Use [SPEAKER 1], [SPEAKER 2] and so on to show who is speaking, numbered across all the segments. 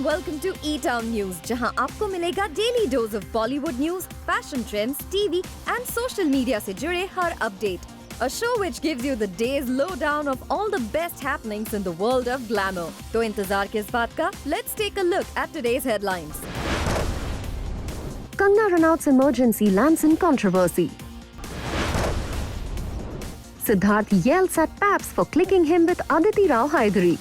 [SPEAKER 1] welcome to E-Town News, जहां आपको मिलेगा daily dose of Bollywood news, fashion trends, TV and social media से जुड़े हर update. A show which gives you the day's lowdown of all the best happenings in the world of glamour. तो इंतजार किस बात का? Let's take a look at today's headlines.
[SPEAKER 2] Kangana Ranaut's emergency lands in controversy. Siddharth yells at paps for clicking him with Aditi Rao Hydari.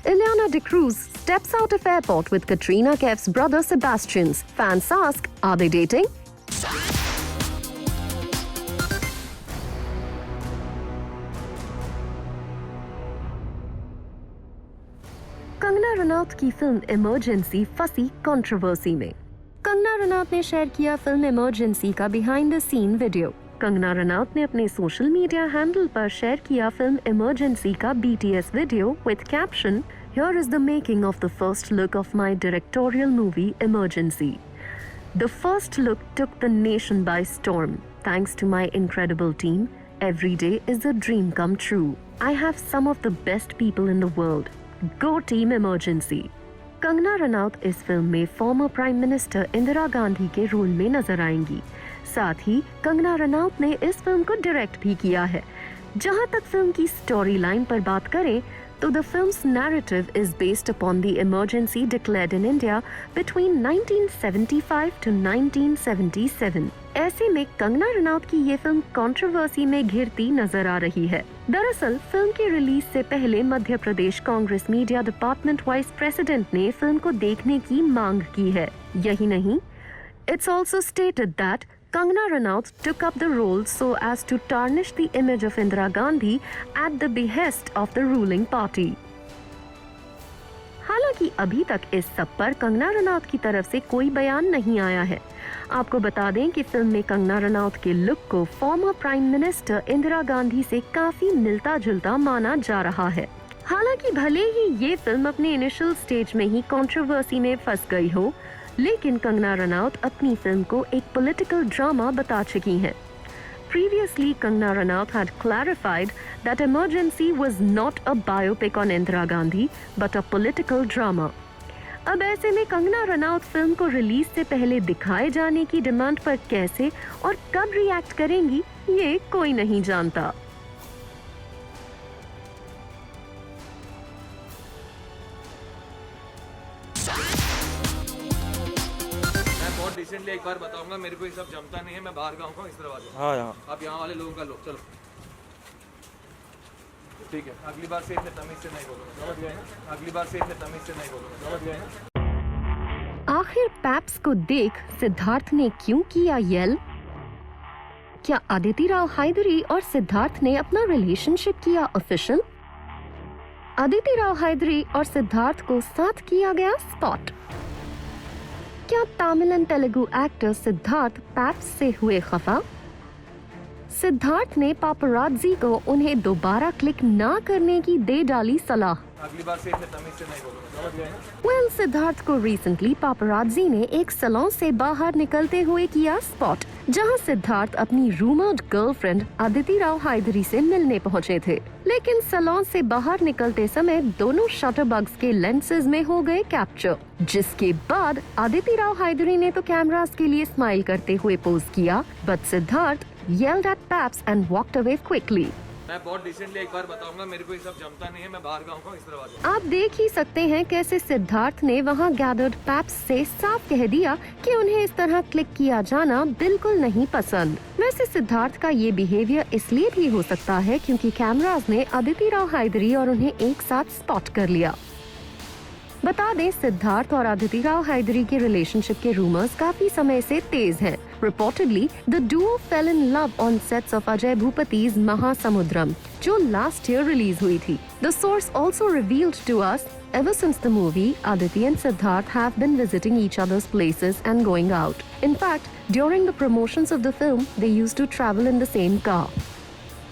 [SPEAKER 2] Ileana D'Cruz steps out of airport with Katrina Kaif's brother Sebastian's. Fans ask, are they dating? Kangana Ranaut की film emergency फंसी controversy में. कंगना रनौत ने share किया film Emergency का behind the scene video. Kangana Ranaut ने अपने social media handle पर share किया फिल्म इमरजेंसी का BTS video with caption, "Here is the making of the first look of my directorial movie Emergency. The first look took the nation by storm. Thanks to my incredible team, every day is a dream come true. I have some of the best people in the world. Go Team Emergency." Kangana Ranaut इस film में former prime minister Indira Gandhi के role में नजर आएंगी. साथ ही कंगना रनौत ने इस film को डायरेक्ट भी किया है. जहां तक फिल्म की स्टोरी लाइन पर बात करें तो the films narrative is based upon the emergency declared in India between 1975 to 1977. ऐसे में कंगना रनौत की ये फिल्म कंट्रोवर्सी में घिरती नजर आ रही है. दरअसल फिल्म की रिलीज से पहले Madhya Pradesh Congress media department vice president ने फिल्म को देखने की मांग की है. यही नहीं, it's also stated that Kangana Ranaut took up the role so as to tarnish the image of Indira Gandhi at the behest of the ruling party. हालांकि अभी तक इस सब पर कंगना रनौत की तरफ से कोई बयान नहीं आया है. आपको बता दें कि फिल्म में कंगना रनौत के लुक को former prime minister Indira Gandhi से काफी मिलता जुलता माना जा रहा है. हालांकि भले ही ये फिल्म अपने इनिशियल स्टेज में ही कंट्रोवर्सी में फंस गई हो, लेकिन कंगना रनौत अपनी फिल्म को एक पॉलिटिकल ड्रामा बता चुकी हैं. Previously, Kangana Ranaut had clarified that Emergency was not a biopic on Indira Gandhi, but a political drama. अब ऐसे में कंगना रनौत फिल्म को रिलीज से पहले दिखाए जाने की डिमांड पर कैसे और कब रिएक्ट करेंगी, ये कोई नहीं जानता.
[SPEAKER 3] रिसेंटली एक बार बताऊंगा, मेरे को ये सब जमता नहीं है. मैं बाहर गाँव का इस तरह आ.
[SPEAKER 4] हाँ यहाँ
[SPEAKER 3] आप यहाँ वाले लोगों का लो. चलो ठीक है, अगली बार से इतने तमीज से नहीं बोलूँगा. समझ गए ना? अगली बार से इतने तमीज से नहीं बोलूँगा. समझ गए ना?
[SPEAKER 2] आखिर पैप्स को देख सिद्धार्थ ने क्यों किया येल? क्या अदिति राव हैदरी और सिद्धार्थ ने अपना रिलेशनशिप किया ऑफिशियल? अदिति राव हैदरी और सिद्धार्थ को साथ किया गया स्पॉट. क्या Tamil and Telugu actor Siddharth paps से हुए खफा? सिद्धार्थ ने पापराज़ी को उन्हें दोबारा क्लिक ना करने की दे डाली सलाह.
[SPEAKER 3] अगली बार से इतने तमीज से नहीं बोलूँगा. समझ गए ना?
[SPEAKER 2] वेल, सिद्धार्थ को रिसेंटली पापराज़ी ने एक सैलून से बाहर निकलते हुए किया स्पॉट, जहां सिद्धार्थ अपनी रूमर्ड गर्लफ्रेंड अदिति राव हैदरी से मिलने पहुंचे थे. लेकिन सैलून से बाहर निकलते समय दोनों शटरबग्स के लेंसेज में हो गए कैप्चर, जिसके बाद अदिति राव हैदरी ने तो कैमरास के लिए स्माइल करते हुए पोज किया, but Siddharth yelled at paps and walked away quickly.
[SPEAKER 3] मैं बहुत रिसेंटली एक बार बताऊंगा, मेरे को ये सब जमता नहीं है. मैं बाहर गाँव का इस तरह आ.
[SPEAKER 2] आप देख ही सकते हैं कैसे सिद्धार्थ ने वहां गैदर्ड पैप्स से साफ कह दिया कि उन्हें इस तरह क्लिक किया जाना बिल्कुल नहीं पसंद. वैसे सिद्धार्थ का ये बिहेवियर इसलिए भी हो सकता है क्योंकि कैमरास ने अदिति राव हैदरी और उन्हें एक साथ स्पॉट कर लिया. बता दें, सिद्धार्थ और अदिति राव हैदरी के रिलेशनशिप के रूमर्स काफी समय से तेज हैं. Reportedly, the duo fell in love on sets of Ajay Bhupati's Mahasamudram, जो last year release हुई थी. The source also revealed to us, ever since the movie, Aditi and Siddharth have been visiting each other's places and going out. In fact, during the promotions of the film, they used to travel in the same car.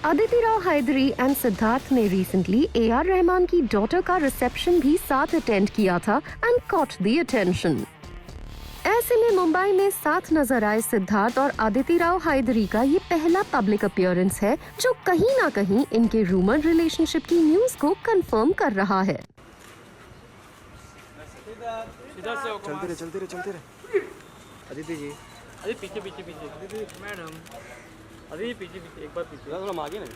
[SPEAKER 2] Aditi Rao Hydari and Siddharth ने recently A.R. Rahman की daughter का reception भी साथ attend किया था and caught the attention. ऐसे में मुंबई में साथ नजर आए सिद्धार्थ और अदिति राव हैदरी का ये पहला पब्लिक अपीयरेंस है, जो कहीं ना कहीं इनके रूमर्ड रिलेशनशिप की न्यूज को कंफर्म कर रहा है.
[SPEAKER 4] चलते रहे अदिति जी
[SPEAKER 5] अरे पीछे पीछे पीछे मैडम अरे पीछे पीछे एक बार पीछे
[SPEAKER 4] थोड़ा आगे नहीं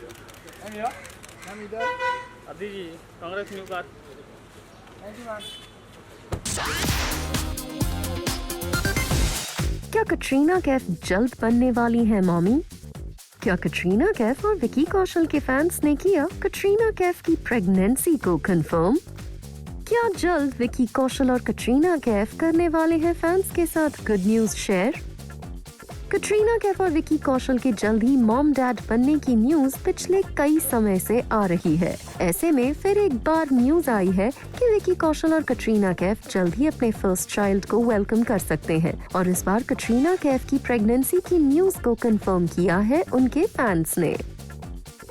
[SPEAKER 5] अदी जी कांग्रेस न्यू कार
[SPEAKER 2] क्या कटरीना कैफ जल्द बनने वाली है मॉमी? क्या कटरीना कैफ और विकी कौशल के फैंस ने किया कटरीना कैफ की प्रेगनेंसी को कंफर्म? क्या जल्द विकी कौशल और कटरीना कैफ करने वाले हैं फैंस के साथ good news share? Katrina Kaif और विकी कौशल के जल्द ही मॉम डैड बनने की न्यूज पिछले कई समय से आ रही है। ऐसे में फिर एक बार न्यूज आई है कि विकी कौशल और कटरीना कैफ जल्द ही अपने फर्स्ट चाइल्ड को वेलकम कर सकते हैं और इस बार कटरीना कैफ की प्रेगनेंसी की न्यूज को कंफर्म किया है उनके फैंस ने।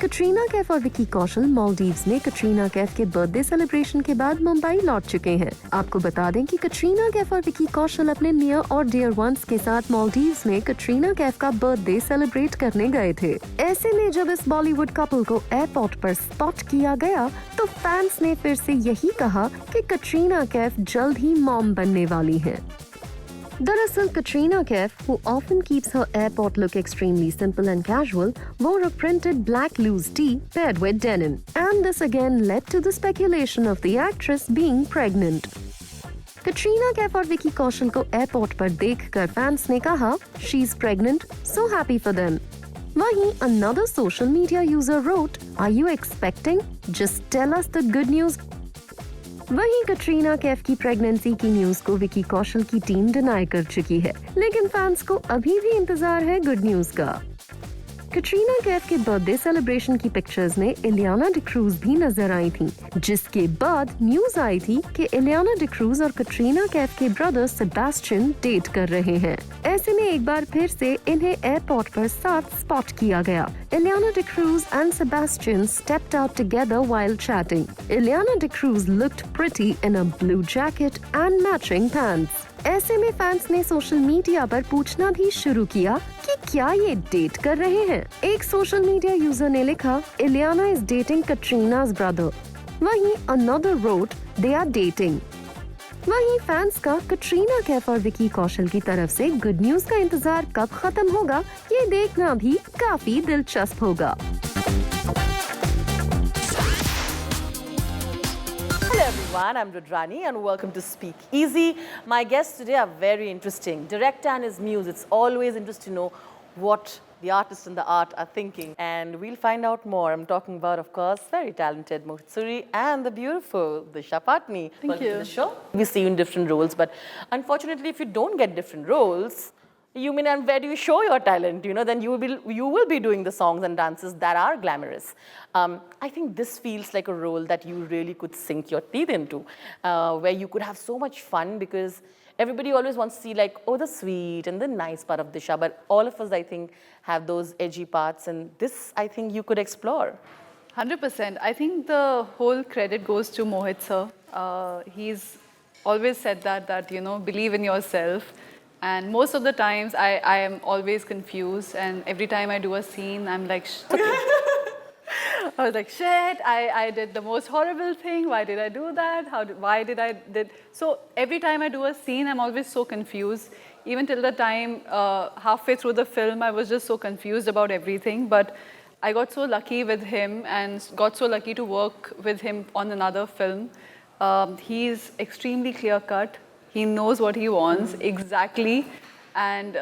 [SPEAKER 2] कटरीना कैफ और विकी कौशल मालदीव्स में कटरीना कैफ के बर्थडे सेलिब्रेशन के बाद मुंबई लौट चुके हैं। आपको बता दें कि कटरीना कैफ और विकी कौशल अपने नियर और डियर वंस के साथ मालदीव्स में कटरीना कैफ का बर्थडे सेलिब्रेट करने गए थे। ऐसे में जब इस बॉलीवुड कपल को एयरपोर्ट पर स्पॉट किया गया तो फैंस ने फिर से यही कहा कि कटरीना कैफ जल्द ही मॉम बनने वाली हैं। दरअसल Katrina Kaif, who often keeps her airport look extremely simple and casual, wore a printed black loose tee paired with denim. And this again led to the speculation of the actress being pregnant. Katrina Kaif और विकी कौशल को airport पर देखकर fans ने कहा, "She's pregnant, so happy for them." वहीं another social media user wrote, "Are you expecting? Just tell us the good news." वहीं कटरीना कैफ की pregnancy की न्यूज को विकी कौशल की टीम डिनाई कर चुकी है, लेकिन फैंस को अभी भी इंतजार है गुड न्यूज का। कटरीना कैफ के बर्थडे सेलिब्रेशन की पिक्चर्स में इलियाना डिक्रूज भी नजर आई थी, जिसके बाद न्यूज आई थी कि इलियाना डिक्रूज और कटरीना कैफ के ब्रदर सेबेस्टियन डेट कर रहे हैं। ऐसे में एक बार फिर से इन्हें एयरपोर्ट पर साथ स्पॉट किया गया। Ileana D'Cruz and Sebastian stepped out together while chatting. Ileana D'Cruz looked pretty in a blue jacket and matching pants. ऐसे में फैंस ने सोशल मीडिया पर पूछना भी शुरू किया कि क्या ये डेट कर रहे हैं। एक सोशल मीडिया यूजर ने लिखा, Ileana is dating Katrina's brother. वहीं another wrote, they are dating. वहीं फैंस का कटरीना कैफ और विकी कौशल की तरफ से गुड न्यूज का इंतजार कब खत्म होगा, ये देखना भी काफी दिलचस्प होगा।
[SPEAKER 6] Hello everyone, I'm Rudrani and welcome to Speak Easy. My guests today are very interesting. Director and his muse, it's always interesting to know what the artist and the art are thinking. And we'll find out more. I'm talking about, of course, very talented Mohit Suri and the beautiful Disha Patani. Welcome to the show. We see you in different roles, but unfortunately, if you don't get different roles, you mean, and where do you show your talent? You know, then you will be doing the songs and dances that are glamorous. I think this feels like a role that you really could sink your teeth into, where you could have so much fun because everybody always wants to see like, oh, the sweet and the nice part of Disha, but all of us, I think, have those edgy parts, and this, I think, you could explore.
[SPEAKER 7] 100%. I think the whole credit goes to Mohit sir. He's always said that you know, believe in yourself. And most of the times, I am always confused, and every time I do a scene, I'm like, I was like, shit, I did the most horrible thing. Why did I do that? Why did I did? So every time I do a scene, I'm always so confused. Even till the time, halfway through the film, I was just so confused about everything. But I got so lucky with him and got so lucky to work with him on another film. He's extremely clear-cut. He knows what he wants exactly. And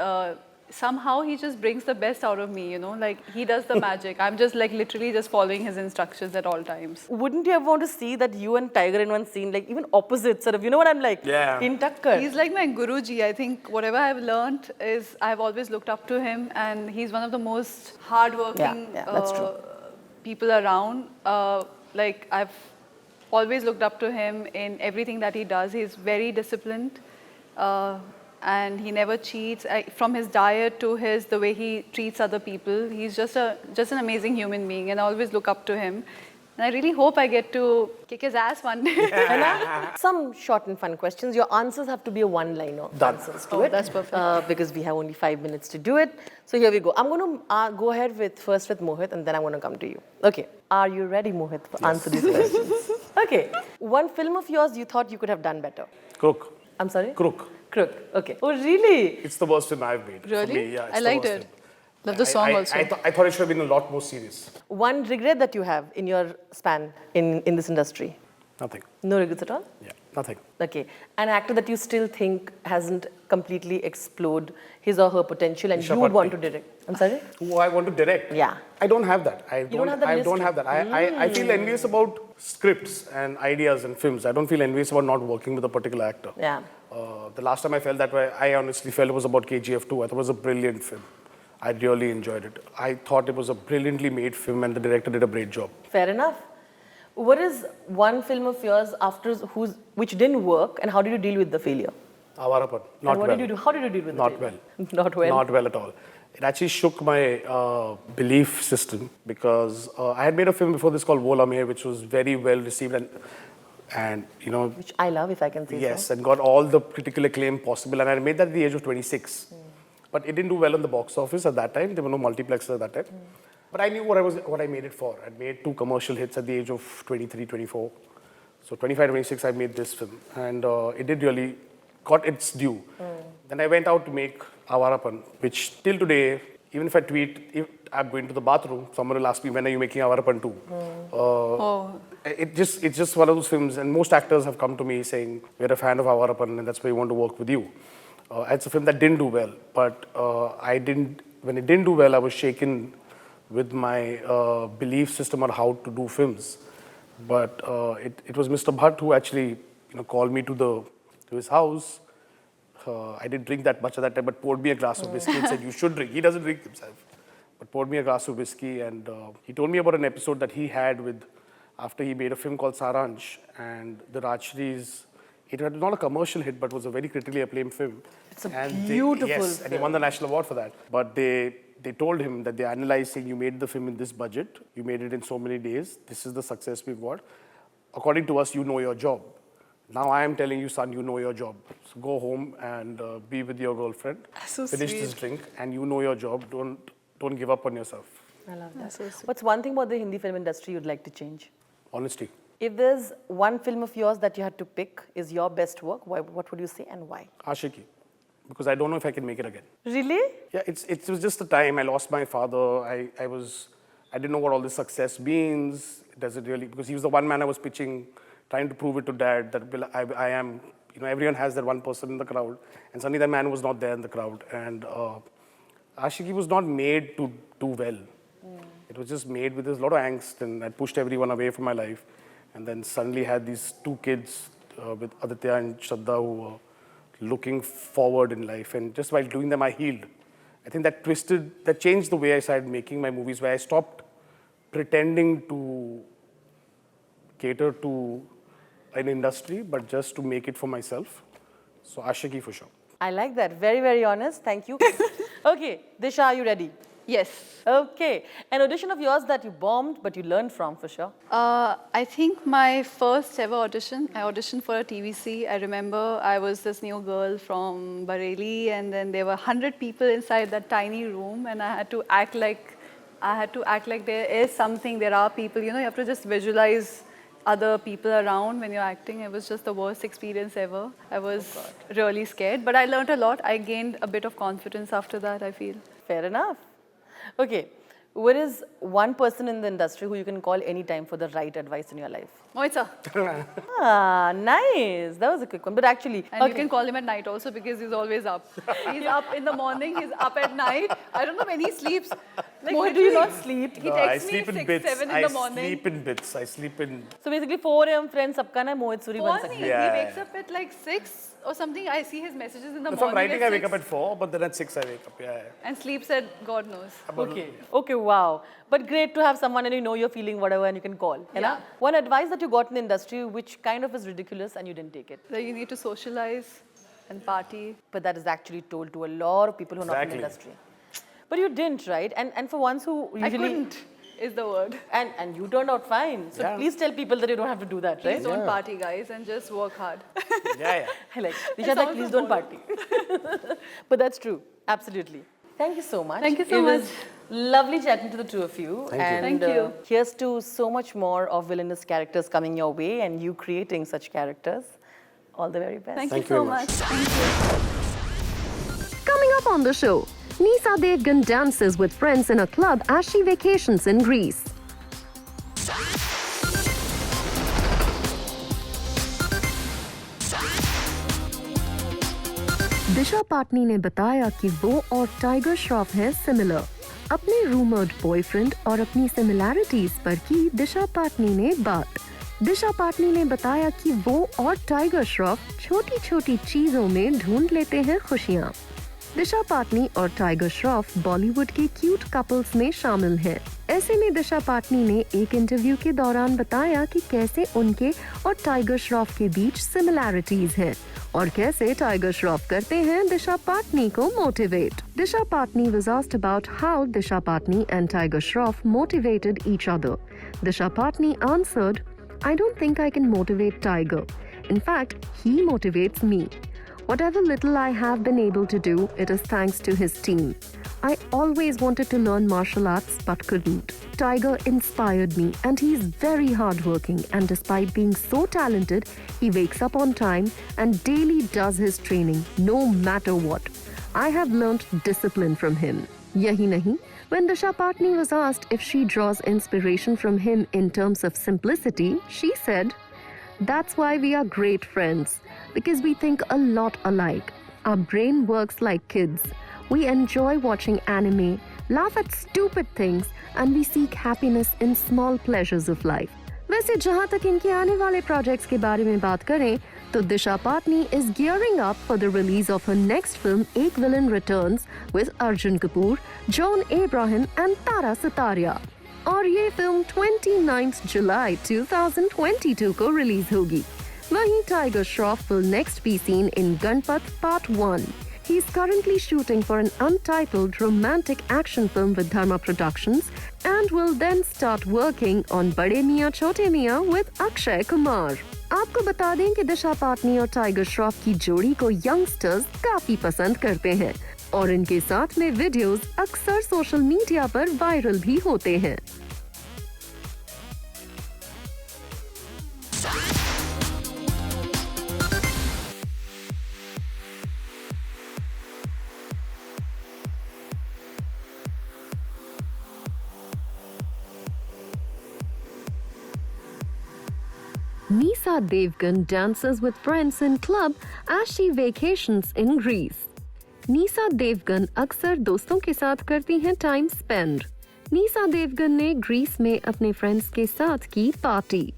[SPEAKER 7] somehow he just brings the best out of me, you know, like he does the magic. I'm just like literally just following his instructions at all times.
[SPEAKER 6] Wouldn't you ever want to see that you and Tiger in one scene, like even opposite sort of, you know what I'm like?
[SPEAKER 4] Yeah.
[SPEAKER 6] In Takkar.
[SPEAKER 7] He's like my Guruji. I think whatever I've learned is I've always looked up to him, and he's one of the most hardworking
[SPEAKER 6] that's true.
[SPEAKER 7] people around. Like I've always looked up to him in everything that he does. He's very disciplined. And he never cheats. From his diet to the way he treats other people, he's just an amazing human being, and I always look up to him. And I really hope I get to kick his ass one day.
[SPEAKER 6] Some short and fun questions. Your answers have to be a one-liner answers to it.
[SPEAKER 7] That's perfect.
[SPEAKER 6] Because we have only 5 minutes to do it. So here we go. I'm going to go ahead first with Mohit, and then I'm going to come to you. Okay. Are you ready, Mohit, to answer these questions? Okay. One film of yours you thought you could have done better?
[SPEAKER 8] Crook.
[SPEAKER 6] I'm sorry?
[SPEAKER 8] Crook.
[SPEAKER 6] Crook. Okay. Oh, really?
[SPEAKER 8] It's the worst film I've made.
[SPEAKER 7] Really?
[SPEAKER 8] For me, yeah, it's
[SPEAKER 7] I
[SPEAKER 8] the
[SPEAKER 7] liked
[SPEAKER 8] worst
[SPEAKER 7] it.
[SPEAKER 8] film.
[SPEAKER 7] Love the song also.
[SPEAKER 8] I thought it should have been a lot more serious.
[SPEAKER 6] One regret that you have in your span in this industry?
[SPEAKER 8] Nothing.
[SPEAKER 6] No regrets at all?
[SPEAKER 8] Yeah, nothing.
[SPEAKER 6] Okay. An actor that you still think hasn't completely explored his or her potential and
[SPEAKER 8] Disha
[SPEAKER 6] you would want to
[SPEAKER 8] Patani.
[SPEAKER 6] direct? I'm sorry?
[SPEAKER 8] Who I want to direct?
[SPEAKER 6] Yeah.
[SPEAKER 8] I don't have that. I
[SPEAKER 6] don't have that
[SPEAKER 8] I
[SPEAKER 6] list?
[SPEAKER 8] don't have that. I feel envious about scripts and ideas and films. I don't feel envious about not working with a particular actor.
[SPEAKER 6] Yeah.
[SPEAKER 8] The last time I felt that way, I honestly felt it was about KGF 2. I thought it was a brilliant film. I really enjoyed it. I thought it was a brilliantly made film and the director did a great job.
[SPEAKER 6] Fair enough. What is one film of yours which didn't work and how did you deal with the failure?
[SPEAKER 8] Avarapan. Not
[SPEAKER 6] And what
[SPEAKER 8] well.
[SPEAKER 6] did you do? How did you deal with
[SPEAKER 8] Not
[SPEAKER 6] the
[SPEAKER 8] well.
[SPEAKER 6] failure? Not well.
[SPEAKER 8] Not well at all. It actually shook my belief system because I had made a film before this called Wo Lamhe, which was very well received and you know,
[SPEAKER 6] Which I love, if I can say
[SPEAKER 8] yes,
[SPEAKER 6] so.
[SPEAKER 8] and got all the critical acclaim possible. And I made that at the age of 26. But it didn't do well in the box office at that time. There were no multiplexes at that time. But I knew what I made it for. I made 2 commercial hits at the age of 23, 24. So 25, 26, I made this film. And it did really got its due. Then I went out to make Avarapan, which till today, even if I tweet, if I'm going to the bathroom, someone will ask me, when are you making Avarapan 2? It's just one of those films, and most actors have come to me saying, we're a fan of Avarapan and that's why we want to work with you. It's a film that didn't do well, but when it didn't do well, I was shaken with my belief system on how to do films. But it was Mr. Bhatt who actually called me to his house. I didn't drink that much at that time, but poured me a glass of whiskey and said, you should drink. He doesn't drink himself, but poured me a glass of whiskey. And he told me about an episode that he had after he made a film called Saransh. And the Rajshris, it was not a commercial hit, but was a very critically acclaimed film.
[SPEAKER 6] It's a
[SPEAKER 8] and
[SPEAKER 6] beautiful
[SPEAKER 8] Yes,
[SPEAKER 6] film.
[SPEAKER 8] and he won the national award for that. But they told him that they analyzed, saying, you made the film in this budget, you made it in so many days, this is the success we've got. According to us, you know your job. Now I am telling you, son, you know your job. So go home and be with your girlfriend,
[SPEAKER 7] So
[SPEAKER 8] finish
[SPEAKER 7] sweet.
[SPEAKER 8] this drink, and you know your job. Don't give up on yourself.
[SPEAKER 6] I love that. What's one thing about the Hindi film industry you'd like to change?
[SPEAKER 8] Honesty.
[SPEAKER 6] If there's one film of yours that you had to pick is your best work, what would you say and why?
[SPEAKER 8] Ashiki. Because I don't know if I can make it again.
[SPEAKER 6] Really?
[SPEAKER 8] Yeah, it was just the time. I lost my father. I didn't know what all this success means. Does it really? Because he was the one man I was pitching, trying to prove it to dad that I am, everyone has that one person in the crowd. And suddenly that man was not there in the crowd. And Ashiki was not made to do well. It was just made with a lot of angst, and I pushed everyone away from my life. And then suddenly had these 2 kids with Aditya and Shraddha who were looking forward in life. And just while doing them, I healed. I think that changed the way I started making my movies, where I stopped pretending to cater to an industry, but just to make it for myself. So Ashiki for sure.
[SPEAKER 6] I like that. Very, very honest. Thank you. Okay, Disha, are you ready?
[SPEAKER 7] Yes.
[SPEAKER 6] Okay. An audition of yours that you bombed, but you learned from for sure.
[SPEAKER 7] I think my first ever audition, I auditioned for a TVC. I remember I was this new girl from Bareilly, and then there were 100 people inside that tiny room, and I had to act like there is something, there are people, you have to just visualize other people around when you're acting. It was just the worst experience ever. I was really scared, but I learned a lot. I gained a bit of confidence after that, I feel.
[SPEAKER 6] Fair enough. Okay. What is one person in the industry who you can call anytime for the right advice in your life?
[SPEAKER 7] Mohit sir.
[SPEAKER 6] Ah, nice. That was a quick one. But actually,
[SPEAKER 7] And you can call him at night also because he's always up. He's up in the morning, he's up at night. I don't know when he sleeps. Like,
[SPEAKER 6] Mohit, do you not sleep?
[SPEAKER 7] He
[SPEAKER 8] I
[SPEAKER 7] texts me
[SPEAKER 8] sleep in
[SPEAKER 7] 6,
[SPEAKER 8] bits.
[SPEAKER 7] 7 in the morning.
[SPEAKER 8] I sleep in bits. I sleep in...
[SPEAKER 6] So basically 4 AM friends, sabka na Mohit Suri ban
[SPEAKER 7] Morning.
[SPEAKER 6] sakta.
[SPEAKER 8] Yeah.
[SPEAKER 7] He wakes up at like 6 or something. I see his messages in the
[SPEAKER 8] If
[SPEAKER 7] morning.
[SPEAKER 8] I'm writing,
[SPEAKER 7] at
[SPEAKER 8] I wake
[SPEAKER 7] 6
[SPEAKER 8] up at 4, but then at 6 I wake up. Yeah.
[SPEAKER 7] and sleeps at God knows.
[SPEAKER 6] Okay. Okay, wow. But great to have someone and you're feeling whatever and you can call. You know? One advice that you got in the industry which kind of is ridiculous and you didn't take it.
[SPEAKER 7] That you need to socialize and party.
[SPEAKER 6] But that is actually told to a lot of people who are not in the
[SPEAKER 8] Exactly.
[SPEAKER 6] industry. But you didn't, right? And for ones who usually...
[SPEAKER 7] I couldn't, is the word.
[SPEAKER 6] And you turned out fine. So
[SPEAKER 8] Yeah.
[SPEAKER 6] please tell people that you don't have to do that, right?
[SPEAKER 7] Please don't party, guys, and just work hard.
[SPEAKER 8] Yeah.
[SPEAKER 6] I like Disha, that please don't party. But that's true. Absolutely. Thank you so much.
[SPEAKER 7] Thank you so
[SPEAKER 6] It
[SPEAKER 7] much.
[SPEAKER 6] was Lovely chatting to the two of you.
[SPEAKER 8] Thank you.
[SPEAKER 6] And
[SPEAKER 7] Thank you.
[SPEAKER 6] Here's to so much more of villainous characters coming your way and you creating such characters. All the very best.
[SPEAKER 7] Thank
[SPEAKER 8] Thank
[SPEAKER 7] you
[SPEAKER 8] you
[SPEAKER 7] so
[SPEAKER 8] very much.
[SPEAKER 7] much. Thank you.
[SPEAKER 2] Coming up on the show, Nysa Devgan dances with friends in a club as she vacations in Greece. दिशा पाटनी ने बताया कि वो और tiger Shroff हैं similar. अपने rumoured boyfriend और अपनी similarities पर की दिशा पाटनी ने बात। दिशा पाटनी ने बताया कि वो और टाइगर श्रॉफ छोटी-छोटी चीजों में ढूंढ लेते हैं खुशियां। दिशा पाटनी और टाइगर श्रॉफ बॉलीवुड के क्यूट कपल्स में शामिल हैं। ऐसे में दिशा पाटनी ने एक इंटरव्यू के दौरान बताया कि कैसे उनके और टाइगर श्रॉफ के बीच सिमिलैरिटीज हैं और कैसे टाइगर श्रॉफ करते हैं दिशा पाटनी को motivate. Disha Patani was asked about how Disha Patani and Tiger Shroff motivated each other. Disha Patani answered, "I don't think I can motivate Tiger. In fact, he motivates me. Whatever little I have been able to do, it is thanks to his team. I always wanted to learn martial arts but couldn't. Tiger inspired me and he's very hardworking, and despite being so talented, he wakes up on time and daily does his training no matter what. I have learnt discipline from him." Yahi nahi, when Disha Patani was asked if she draws inspiration from him in terms of simplicity, she said, "That's why we are great friends, because we think a lot alike. Our brain works like kids. We enjoy watching anime, laugh at stupid things, and we seek happiness in small pleasures of life." वैसे जहाँ तक इनके आने वाले projects के बारे में बात करें तो दिशा Patni is gearing up for the release of her next film एक Villain Returns with Arjun Kapoor, John Abraham and Tara Sutaria. और ये फिल्म 29 जुलाई 2022 को रिलीज होगी। वहीं tiger Shroff will next be seen in Ganpat Part 1. He is currently shooting for an untitled romantic action film with Dharma Productions and will then start working on Bade Miyan Chote Miyan with Akshay Kumar. आपको बता दें कि दिशा पाटनी और tiger Shroff की जोड़ी को youngsters काफी पसंद करते हैं और इनके साथ में वीडियोस अक्सर सोशल मीडिया पर वायरल भी होते हैं। Nysa Devgan dances with friends in club as she vacations in Greece. Nysa Devgan अक्सर दोस्तों के साथ करती हैं टाइम स्पेंड। Nysa Devgan ने ग्रीस में अपने फ्रेंड्स के साथ की party.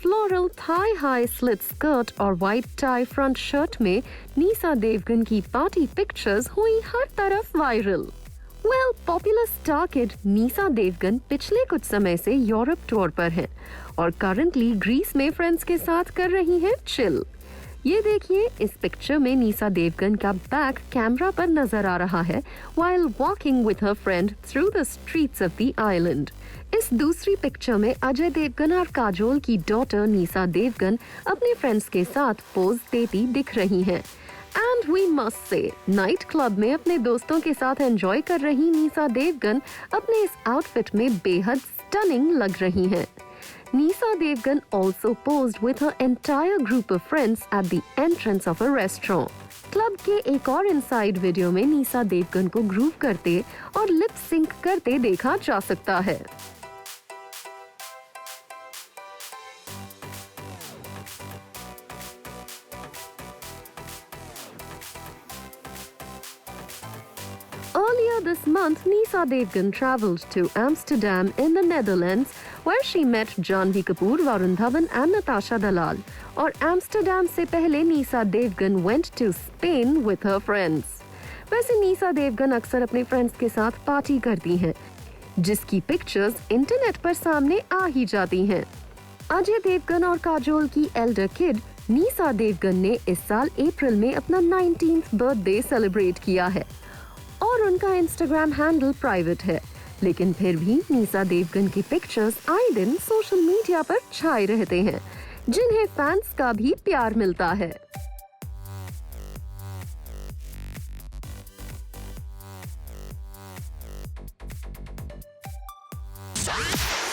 [SPEAKER 2] Floral thigh high slit skirt और वाइट टाई फ्रंट शर्ट में Nysa Devgan की पार्टी पिक्चर्स हुई हर तरफ viral. Popular star kid Nysa Devgan पिछले कुछ समय से यूरोप टूर पर हैं और करंटली ग्रीस में फ्रेंड्स के साथ कर रही हैं चिल। ये देखिए, इस पिक्चर में Nysa Devgan का बैक कैमरा पर नजर आ रहा है while walking with her friend through the streets of the island. इस दूसरी पिक्चर में अजय देवगन और काजोल की डॉटर Nysa Devgan अपने फ्रेंड्स के साथ पोज देती दिख रही हैं। And we must say, night club में अपने दोस्तों के साथ एंजॉय कर रही Nysa Devgan अपने इस आउटफिट में बेहद स्टनिंग लग रही हैं। Nysa Devgan also posed with her entire group of friends at the entrance of a restaurant. Club के एक और इनसाइड वीडियो में Nysa Devgan को ग्रूव करते और लिप सिंक करते देखा जा सकता है। Earlier this month, Nysa Devgan travelled to Amsterdam in the Netherlands, where she met Janhvi Kapoor, Varun Dhawan and Natasha Dalal. और एम्स्टरडैम से पहले Nysa Devgan went to Spain with her friends. वैसे Nysa Devgan अक्सर अपने friends के साथ party करती हैं, जिसकी पिक्चर्स इंटरनेट पर सामने आ ही जाती हैं। अजय देवगन और काजोल की एल्डर किड Nysa Devgan ने इस साल अप्रैल में अपना 19th बर्थडे सेलिब्रेट किया है और उनका इंस्टाग्राम हैंडल प्राइवेट है, लेकिन फिर भी Nysa Devgan की पिक्चर्स आए दिन सोशल मीडिया पर छाए रहते हैं, जिन्हें फैंस का भी प्यार मिलता है।
[SPEAKER 9] News.